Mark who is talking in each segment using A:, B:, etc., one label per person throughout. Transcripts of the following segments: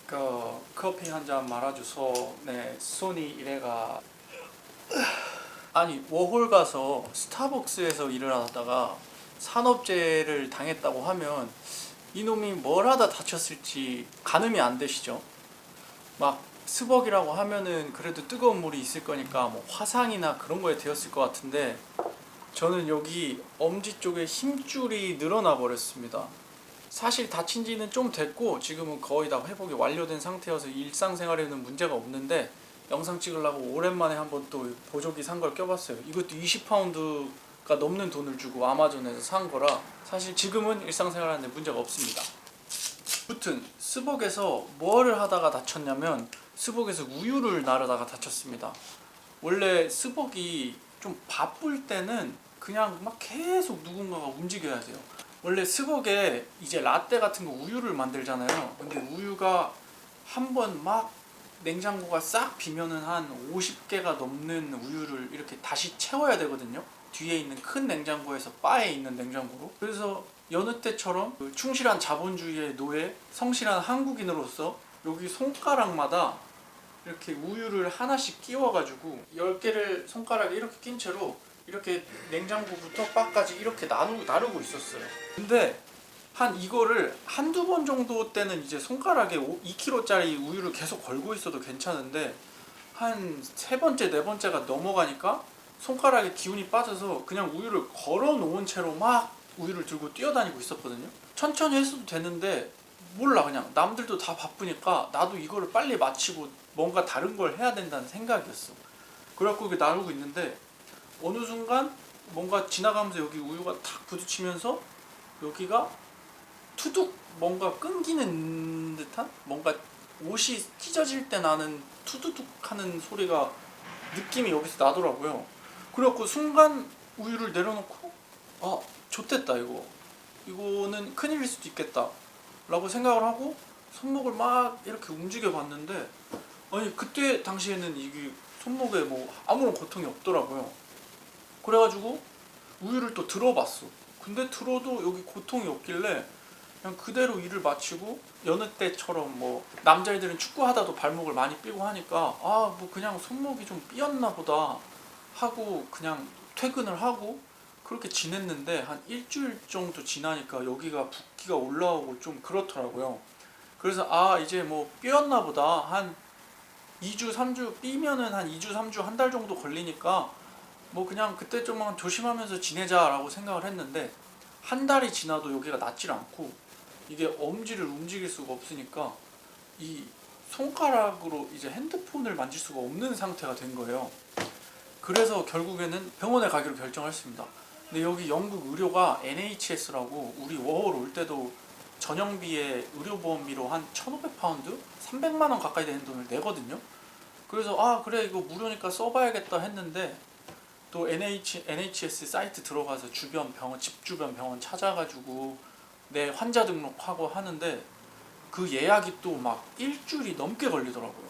A: 그 커피 한 잔 말아줘서 네 손이 이래가. 아니 워홀 가서 스타벅스에서 일을 하다가 산업재해를 당했다고 하면 이놈이 뭘 하다 다쳤을지 가늠이 안 되시죠? 막 스벅이라고 하면은 그래도 뜨거운 물이 있을 거니까 뭐 화상이나 그런 거에 되었을 것 같은데, 저는 여기 엄지 쪽에 힘줄이 늘어나 버렸습니다. 사실 다친 지는 좀 됐고 지금은 거의 다 회복이 완료된 상태여서 일상생활에는 문제가 없는데, 영상 찍으려고 오랜만에 한번 또 보조기 산 걸 껴봤어요. 이것도 20파운드가 넘는 돈을 주고 아마존에서 산 거라 사실 지금은 일상생활하는데 문제가 없습니다. 아무튼 스벅에서 뭐를 하다가 다쳤냐면, 스벅에서 우유를 나르다가 다쳤습니다. 원래 스벅이 좀 바쁠 때는 그냥 막 계속 누군가가 움직여야 돼요. 원래 스벅에 이제 라떼 같은 거 우유를 만들잖아요. 근데 우유가 한번 막 냉장고가 싹 비면은 한 50개가 넘는 우유를 이렇게 다시 채워야 되거든요. 뒤에 있는 큰 냉장고에서 바에 있는 냉장고로. 그래서 여느 때처럼 그 충실한 자본주의의 노예, 성실한 한국인으로서 여기 손가락마다 이렇게 우유를 하나씩 끼워가지고 10개를 손가락에 이렇게 낀 채로 이렇게 냉장고부터 바까지 이렇게 나르고 있었어요. 근데 한 이거를 한두 번 정도 때는 이제 손가락에 2kg짜리 우유를 계속 걸고 있어도 괜찮은데, 한 세 번째, 네 번째가 넘어가니까 손가락에 기운이 빠져서 그냥 우유를 걸어 놓은 채로 막 우유를 들고 뛰어다니고 있었거든요. 천천히 했어도 되는데 몰라, 그냥 남들도 다 바쁘니까 나도 이거를 빨리 마치고 뭔가 다른 걸 해야 된다는 생각이었어. 그래갖고 이게 나르고 있는데 어느 순간 뭔가 지나가면서 여기 우유가 탁 부딪히면서 여기가 투둑 뭔가 끊기는 듯한, 뭔가 옷이 찢어질 때 나는 투두둑 하는 소리가 느낌이 여기서 나더라고요. 그래갖고 순간 우유를 내려놓고 아 좋댔다, 이거는 큰일일 수도 있겠다 라고 생각을 하고 손목을 막 이렇게 움직여 봤는데, 아니 그때 당시에는 이게 손목에 뭐 아무런 고통이 없더라고요. 그래가지고 우유를 또 들어봤어. 근데 들어도 여기 고통이 없길래 그냥 그대로 일을 마치고, 여느 때처럼 뭐 남자애들은 축구하다도 발목을 많이 삐고 하니까 아 뭐 그냥 손목이 좀 삐었나 보다 하고 그냥 퇴근을 하고 그렇게 지냈는데, 한 일주일 정도 지나니까 여기가 붓기가 올라오고 좀 그렇더라고요. 그래서 아 이제 뭐 삐었나 보다, 한 2주 3주 삐면은 한 2주 3주 한 달 정도 걸리니까 뭐 그냥 그때 좀만 조심하면서 지내자라고 생각을 했는데, 한 달이 지나도 여기가 낫질 않고 이게 엄지를 움직일 수가 없으니까 이 손가락으로 이제 핸드폰을 만질 수가 없는 상태가 된 거예요. 그래서 결국에는 병원에 가기로 결정을 했습니다. 근데 여기 영국 의료가 NHS라고 우리 워홀 올 때도 전용비에 의료보험비로 한 1,500파운드? 300만 원 가까이 되는 돈을 내거든요. 그래서 아 그래 이거 무료니까 써봐야겠다 했는데, 또 NHS 사이트 들어가서 주변 병원, 집 주변 병원 찾아가지고 내 환자 등록하고 하는데 그 예약이 또 막 일주일이 넘게 걸리더라고요.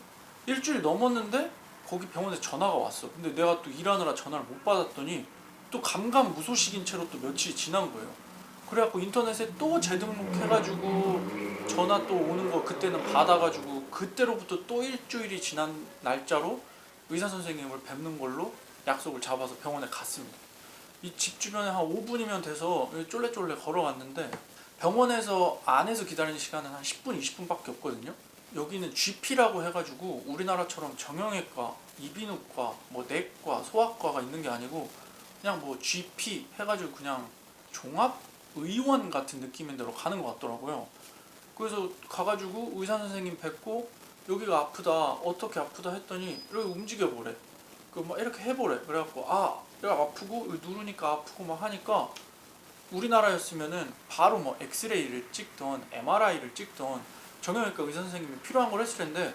A: 일주일 넘었는데 거기 병원에 전화가 왔어. 근데 내가 또 일하느라 전화를 못 받았더니 또 감감무소식인 채로 또 며칠이 지난 거예요. 그래갖고 인터넷에 또 재등록해가지고 전화 또 오는 거 그때는 받아가지고 그때로부터 또 일주일이 지난 날짜로 의사 선생님을 뵙는 걸로 약속을 잡아서 병원에 갔습니다. 이 집 주변에 한 5분이면 돼서 쫄래쫄래 걸어갔는데, 병원에서 안에서 기다리는 시간은 한 10분, 20분밖에 없거든요. 여기는 GP라고 해가지고 우리나라처럼 정형외과, 이비인후과, 뭐 내과, 소아과가 있는 게 아니고 그냥 뭐 GP 해가지고 그냥 종합의원 같은 느낌인 대로 가는 것 같더라고요. 그래서 가가지고 의사 선생님 뵙고 여기가 아프다, 어떻게 아프다 했더니 이렇게 움직여보래. 그 막 이렇게 해보래. 그래갖고 아 내가 아프고 누르니까 아프고 막 하니까, 우리나라였으면은 바로 뭐 엑스레이를 찍던 MRI를 찍던 정형외과 의사 선생님이 필요한 걸 했을 텐데,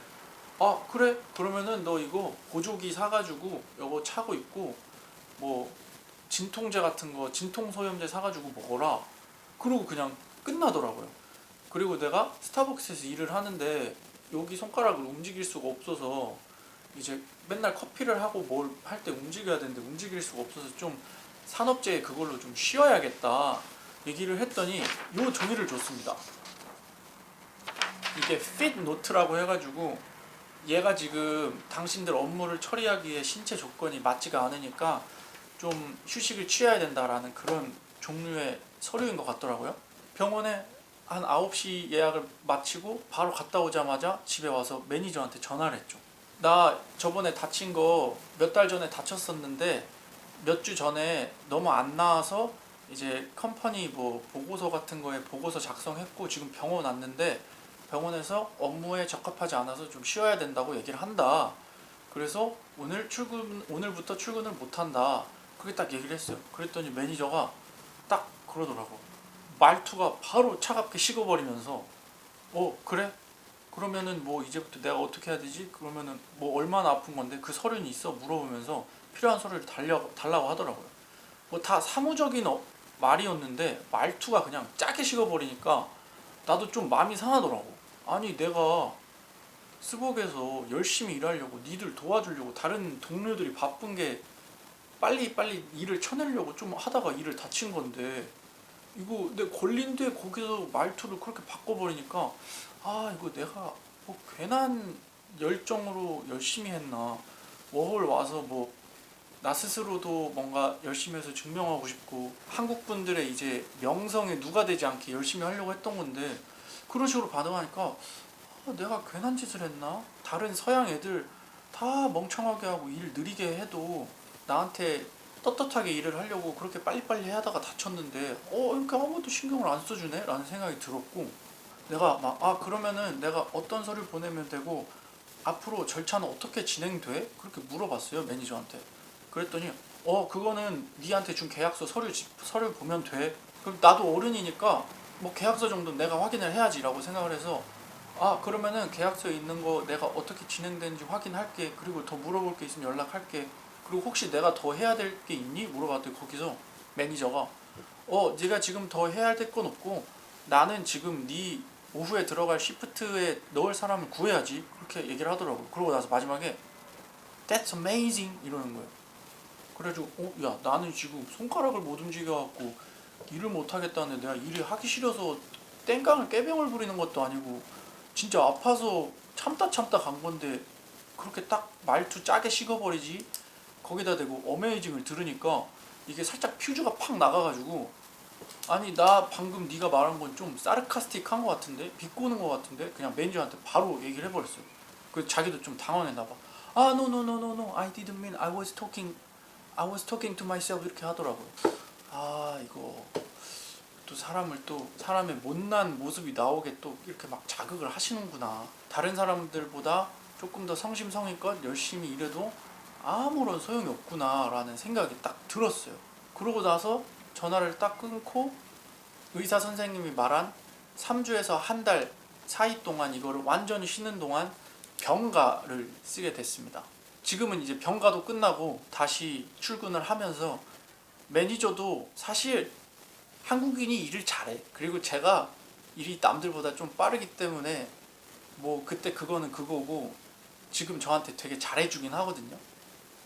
A: 아 그래 그러면은 너 이거 보조기 사가지고 이거 차고 있고 뭐 진통제 같은 거 진통소염제 사가지고 먹어라 그러고 그냥 끝나더라고요. 그리고 내가 스타벅스에서 일을 하는데 여기 손가락을 움직일 수가 없어서 이제 맨날 커피를 하고 뭘 할 때 움직여야 되는데 움직일 수가 없어서 좀 산업재해 그걸로 좀 쉬어야겠다 얘기를 했더니 요 종이를 줬습니다. 이게 fit 노트라고 해가지고 얘가 지금 당신들 업무를 처리하기에 신체 조건이 맞지가 않으니까 좀 휴식을 취해야 된다라는 그런 종류의 서류인 것 같더라고요. 병원에 한 9시 예약을 마치고 바로 갔다 오자마자 집에 와서 매니저한테 전화를 했죠. 나 저번에 다친 거 몇 달 전에 다쳤었는데 몇 주 전에 너무 안 나와서 이제 컴퍼니 뭐 보고서 같은 거에 보고서 작성했고 지금 병원 왔는데 병원에서 업무에 적합하지 않아서 좀 쉬어야 된다고 얘기를 한다. 그래서 오늘부터 출근을 못 한다. 그렇게 딱 얘기를 했어요. 그랬더니 매니저가 딱 그러더라고. 말투가 바로 차갑게 식어버리면서 그래? 그러면은 뭐 이제부터 내가 어떻게 해야 되지? 그러면은 뭐 얼마나 아픈 건데 그 서류는 있어? 물어보면서 필요한 서류를 달라고 하더라고요. 뭐 다 사무적인 말이었는데 말투가 그냥 짜게 식어버리니까 나도 좀 마음이 상하더라고. 아니 내가 스벅에서 열심히 일하려고 니들 도와주려고 다른 동료들이 바쁜 게 빨리 일을 쳐내려고 좀 하다가 일을 다친 건데 이거 내 걸린 뒤에 거기서 말투를 그렇게 바꿔버리니까 이거 내가 뭐 괜한 열정으로 열심히 했나. 워홀 와서 뭐 나 스스로도 뭔가 열심히 해서 증명하고 싶고 한국 분들의 이제 명성에 누가 되지 않게 열심히 하려고 했던 건데 그런 식으로 반응하니까 내가 괜한 짓을 했나? 다른 서양 애들 다 멍청하게 하고 일 느리게 해도 나한테 떳떳하게 일을 하려고 그렇게 빨리빨리 하다가 다쳤는데 그러니까 아무것도 신경을 안 써주네? 라는 생각이 들었고 내가 막 그러면은 내가 어떤 서류 보내면 되고 앞으로 절차는 어떻게 진행돼? 그렇게 물어봤어요 매니저한테. 그랬더니 그거는 니한테 준 계약서 서류 보면 돼. 그럼 나도 어른이니까 뭐 계약서 정도는 내가 확인을 해야지라고 생각을 해서 그러면은 계약서에 있는 거 내가 어떻게 진행되는지 확인할게. 그리고 더 물어볼 게 있으면 연락할게. 그리고 혹시 내가 더 해야 될 게 있니? 물어봤더니 거기서 매니저가 네가 지금 더 해야 될 건 없고 나는 지금 네 오후에 들어갈 시프트에 넣을 사람을 구해야지. 그렇게 얘기를 하더라고. 그러고 나서 마지막에 That's amazing 이러는 거예요. 그래가지고 야 나는 지금 손가락을 못 움직여갖고 일을 못 하겠다는데 내가 일을 하기 싫어서 땡깡을 깨병을 부리는 것도 아니고 진짜 아파서 참다 간 건데 그렇게 딱 말투 짜게 식어버리지. 거기다 대고 어메이징을 들으니까 이게 살짝 퓨즈가 팍 나가가지고 아니 나 방금 네가 말한 건 좀 사르카스틱한 것 같은데 비꼬는 것 같은데 그냥 매니저한테 바로 얘기를 해버렸어요. 그 자기도 좀 당황했나봐. No no no no no I didn't mean I was talking to myself 이렇게 하더라고요. 이거 또 사람의 못난 모습이 나오게 또 이렇게 막 자극을 하시는구나. 다른 사람들보다 조금 더 성심성의껏 열심히 일해도 아무런 소용이 없구나 라는 생각이 딱 들었어요. 그러고 나서 전화를 딱 끊고 의사 선생님이 말한 3주에서 한 달 사이 동안 이거를 완전히 쉬는 동안 병가를 쓰게 됐습니다. 지금은 이제 병가도 끝나고 다시 출근을 하면서 매니저도 사실 한국인이 일을 잘해. 그리고 제가 일이 남들보다 좀 빠르기 때문에 뭐 그때 그거는 그거고 지금 저한테 되게 잘해주긴 하거든요.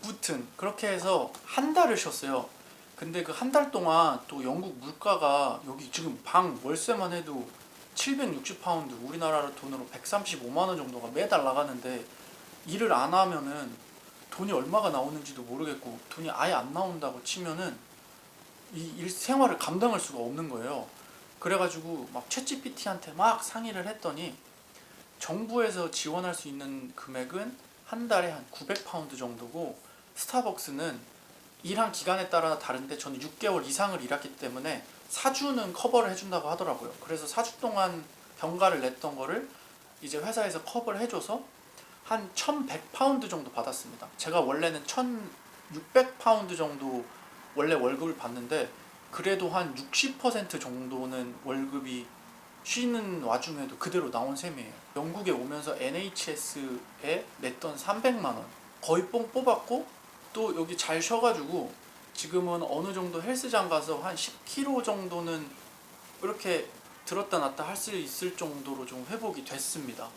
A: 무튼 그렇게 해서 한 달을 쉬었어요. 근데 그 한 달 동안 또 영국 물가가 여기 지금 방 월세만 해도 760파운드 우리나라 돈으로 135만 원 정도가 매달 나가는데 일을 안 하면은 돈이 얼마가 나오는지도 모르겠고 돈이 아예 안 나온다고 치면은 이 일 생활을 감당할 수가 없는 거예요. 그래가지고 막 챗GPT한테 막 상의를 했더니 정부에서 지원할 수 있는 금액은 한 달에 한 900파운드 정도고 스타벅스는 일한 기간에 따라 다른데 저는 6개월 이상을 일했기 때문에 4주는 커버를 해준다고 하더라고요. 그래서 4주 동안 병가를 냈던 거를 이제 회사에서 커버를 해줘서 한 1100파운드 정도 받았습니다. 제가 원래는 1600파운드 정도 원래 월급을 받는데 그래도 한 60% 정도는 월급이 쉬는 와중에도 그대로 나온 셈이에요. 영국에 오면서 NHS에 냈던 300만 원 거의 뽕 뽑았고 또 여기 잘 쉬어가지고 지금은 어느 정도 헬스장 가서 한 10kg 정도는 이렇게 들었다 놨다 할 수 있을 정도로 좀 회복이 됐습니다.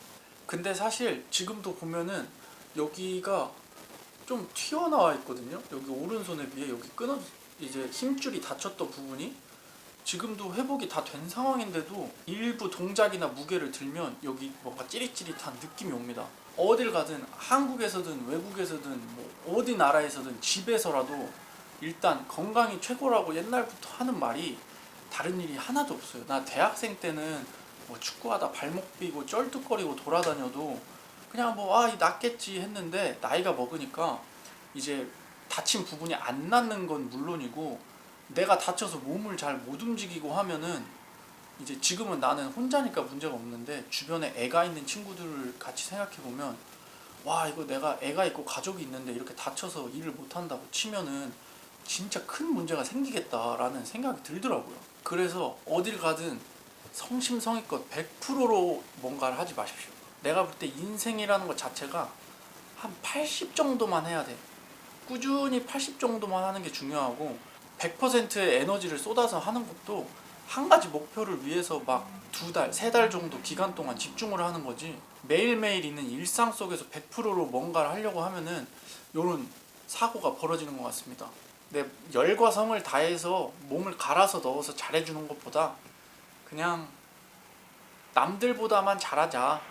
A: 근데 사실 지금도 보면은 여기가 좀 튀어나와 있거든요. 여기 오른손에 비해 여기 이제 힘줄이 닫혔던 부분이 지금도 회복이 다 된 상황인데도 일부 동작이나 무게를 들면 여기 뭔가 찌릿찌릿한 느낌이 옵니다. 어딜 가든 한국에서든 외국에서든 뭐 어디 나라에서든 집에서라도 일단 건강이 최고라고 옛날부터 하는 말이 다른 일이 하나도 없어요. 나 대학생 때는 뭐 축구하다 발목 삐고 쩔뚝거리고 돌아다녀도 그냥 뭐 낫겠지 했는데, 나이가 먹으니까 이제 다친 부분이 안 낫는 건 물론이고 내가 다쳐서 몸을 잘 못 움직이고 하면은, 이제 지금은 나는 혼자니까 문제가 없는데 주변에 애가 있는 친구들을 같이 생각해 보면, 와 이거 내가 애가 있고 가족이 있는데 이렇게 다쳐서 일을 못 한다고 치면은 진짜 큰 문제가 생기겠다라는 생각이 들더라고요. 그래서 어딜 가든 성심성의껏 100%로 뭔가를 하지 마십시오. 내가 볼 때 인생이라는 것 자체가 한 80 정도만 해야 돼. 꾸준히 80 정도만 하는 게 중요하고, 100%의 에너지를 쏟아서 하는 것도 한 가지 목표를 위해서 막 2달, 3달 정도 기간 동안 집중을 하는 거지, 매일매일 있는 일상 속에서 100%로 뭔가를 하려고 하면은 요런 사고가 벌어지는 것 같습니다. 내 열과 성을 다해서 몸을 갈아서 넣어서 잘해주는 것보다 그냥 남들보다만 잘하자,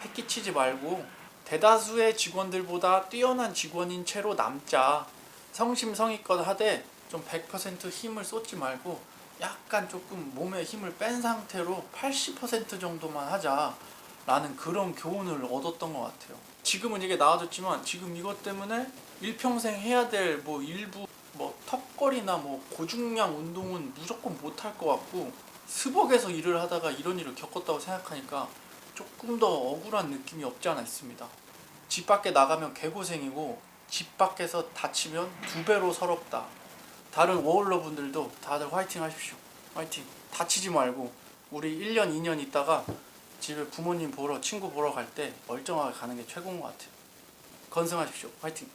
A: 패기치지 말고 대다수의 직원들보다 뛰어난 직원인 채로 남자, 성심성의껏 하되 좀 100% 힘을 쏟지 말고 약간 조금 몸에 힘을 뺀 상태로 80% 정도만 하자라는 그런 교훈을 얻었던 것 같아요. 지금은 이게 나아졌지만 지금 이것 때문에 일평생 해야 될 뭐 일부 뭐 턱걸이나 뭐 고중량 운동은 무조건 못할 것 같고, 스벅에서 일을 하다가 이런 일을 겪었다고 생각하니까 조금 더 억울한 느낌이 없지 않아 있습니다. 집 밖에 나가면 개고생이고 집 밖에서 다치면 2배로 서럽다. 다른 워홀러 분들도 다들 화이팅 하십시오. 화이팅. 다치지 말고 우리 1년 2년 있다가 집에 부모님 보러 친구 보러 갈 때 멀쩡하게 가는 게 최고인 것 같아요. 건승하십시오. 화이팅.